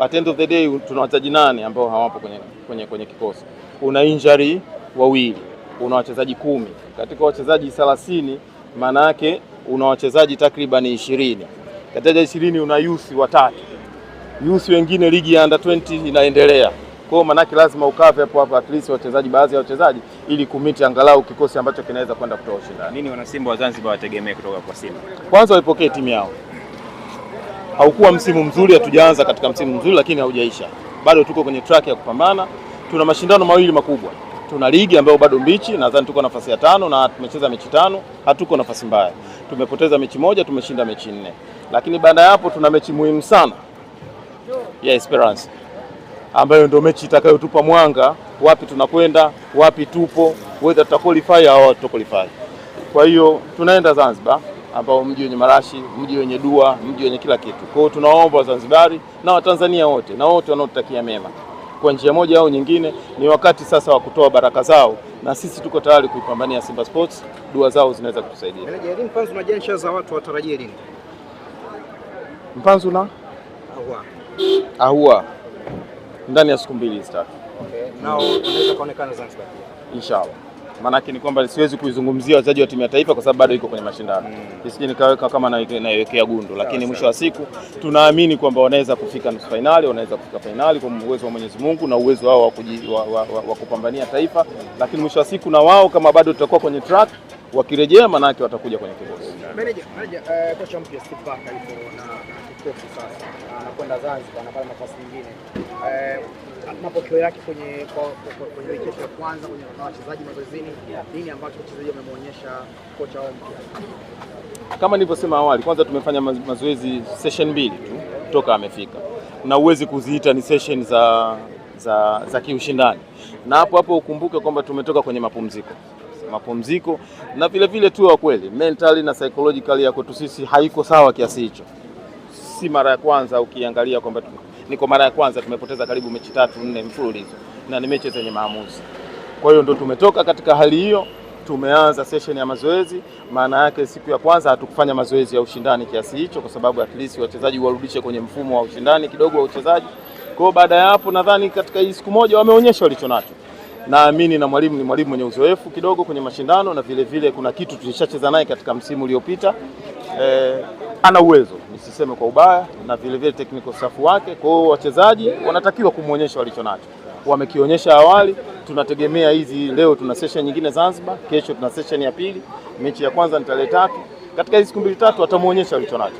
At end of the day tuna wachezaji 8 ambao hawapo kwenye kikosi. Una injury wawili, una wachezaji 10. Katika wachezaji 30 maana yake una wachezaji takriban 20. Katika 20 una youth watatu. Youth wengine ligi ya under 20 inaendelea. Kwa hiyo maana yake lazima ukave hapo at least wachezaji, baadhi ya wachezaji, ili kumiti angalau kikosi ambacho kinaweza kwenda kutoa ushindani. Nini wana Simba wa Zanzibar wategemee kutoka kwa Simba? Kwanza waipokee timu yao. Haukuwa msimu mzuri, hatujaanza katika msimu mzuri, lakini haujaisha. Bado tuko kwenye track ya kupambana. Tuna mashindano mawili makubwa. Tuna ligi ambayo bado mbichi, nadhani tuko nafasi ya 5 na tumecheza mechi 5, hatuko nafasi mbaya. Tumepoteza mechi 1, tumeshinda mechi 4. Lakini baada ya hapo tuna mechi muhimu sana ya Esperance, ambayo ndio mechi itakayotupa mwanga wapi tunakwenda, wapi tupo, whether tuta qualify au tuta qualify. Kwa hiyo tunaenda Zanzibar, ambao mji wenye marashi, mji wenye dua, mji wenye kila kitu. Kwa hiyo tunaomba Wazanzibari na Watanzania wote na wote wanaotutakia mema, kwa njia moja au nyingine, ni wakati sasa wa kutoa baraka zao, na sisi tuko tayari kuipambania Simba Sports. Dua zao zinaweza kutusaidia. Meneja, lini Mpanzu na Jensha za watu watarajie lini? Mpanzu na Ahua ndani ya siku 2 zitatu. Okay. Nao unaweza kuonekana Zanzibar inshallah. Maana yake ni kwamba siwezi kuizungumzia wachezaji wa timu ya taifa kwa sababu bado iko kwenye mashindano. Isije nikaweka kama naiwekea gundu, lakini mwisho wa siku tunaamini kwamba wanaweza kufika nusu finali, wanaweza kufika finali kwa uwezo wa Mwenyezi Mungu na uwezo wao wa kupambania taifa. Lakini mwisho wa siku na wao kama bado tutakuwa kwenye track, wakirejea maana yake watakuja kwenye kikosi. Meneja, kocha mpya Steve Barker yuko na kikosi sasa. Anakwenda Zanzibar, anapata nafasi nyingine. Mapokeo yake kwenye wiki ya kwanza kwenye wachezaji mazoezini, nini ambacho wachezaji wamemuonyesha kocha wao mpya? Kama nilivyosema awali, kwanza tumefanya mazoezi session 2 tu toka amefika, na uwezi kuziita ni session za kiushindani. Na hapo ukumbuke kwamba tumetoka kwenye mapumziko na vile tu wa kweli mentally na psychologically ya kwetu sisi haiko sawa kiasi hicho. Si mara ya kwanza ukiangalia kwamba niko mara ya kwanza tumepoteza karibu mechi 3-4 mfululizo na ni mechi zenye maamuzi. Kwa hiyo ndo tumetoka katika hali hiyo, tumeanza session ya mazoezi. Maana yake siku ya kwanza hatukufanya mazoezi ya ushindani kiasi hicho, kwa sababu at least wachezaji warudishe kwenye mfumo wa ushindani kidogo wa uchezaji. Kwa hiyo baada ya hapo nadhani katika hii siku moja wameonyesha walichonacho. Naamini na mwalimu ni mwalimu mwenye uzoefu kidogo kwenye mashindano, na vile kuna kitu tulishacheza naye katika msimu uliopita. Ana uwezo, nisiseme kwa ubaya, na vile technical staff wake. Kwa hiyo wachezaji wanatakiwa kumuonyesha walichonacho. Wamekionyesha awali, tunategemea hizi leo tuna session nyingine Zanzibar, kesho tuna session ya pili, mechi ya kwanza ni tarehe 3. Katika hizi siku 2-3 watamuonyesha walichonacho.